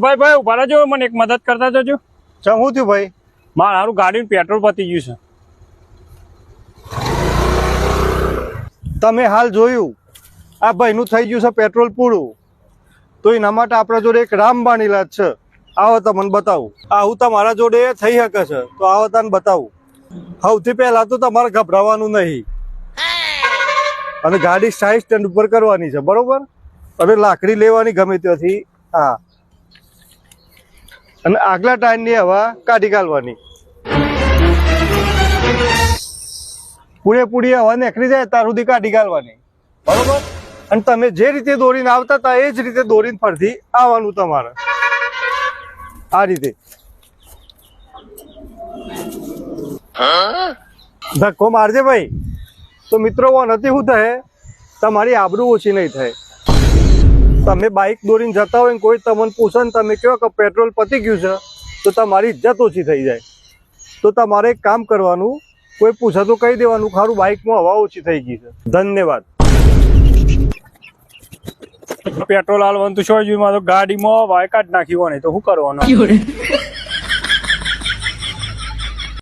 ભાઈ ભાઈ ઉભા રહેજો, મને એક મદદ કરતા જજો. ચમ હું થયું ભાઈ? મારે હારું ગાડીનું પેટ્રોલ પતી ગયું છે. તમે હાલ જોયું આ ભાઈનું થઈ ગયું છે પેટ્રોલ પૂરું, તો એના માટે આપણા જોડે એક રામબાણ ઇલાજ છે. આવો તમને બતાવું. આવું તમારા જોડે થઈ શકે છે, તો આવો તને બતાવું. સૌથી પહેલા તો તમારે ગભરાવાનું નહીં, અને ગાડી સાઈડ સ્ટેન્ડ ઉપર કરવાની છે, બરોબર? અને લાકડી લેવાની ગમે ત્યાંથી. હા, અને આગલા ટાયરની હવા કાઢી કાઢવાની. પૂરેપૂરી હવા નીકળી જાય ત્યાં સુધી કાઢી કાઢવાની, બરોબર? અને તમે જે રીતે દોરીને આવતા હતા એ જ રીતે દોરીને ફરતી આવવાનું તમારે. આ રીતે ધક્કો મારજે ભાઈ, તો મિત્રો નથી શું થાય, તમારી આબરૂ ઓછી નહીં થાય. તમે બાઇક દોરીને જતા હોય ને કોઈ તમને પૂછે ને તમે કહો કે પેટ્રોલ પતી ગયું છે, તો તમારી ઇજ્જત ઓછી થઈ જાય. તો તમારે એક કામ કરવાનું, કોઈ પૂછે તો કહી દેવાનું ખારું બાઇકમાં હવા ઓછી થઈ ગઈ છે. ધન્યવાદ. પેટ્રોલ હાલવાનું તો શું જોયું, મારે ગાડીમાં હવા કાઢ નાખી હોય, તો શું કરવાનું?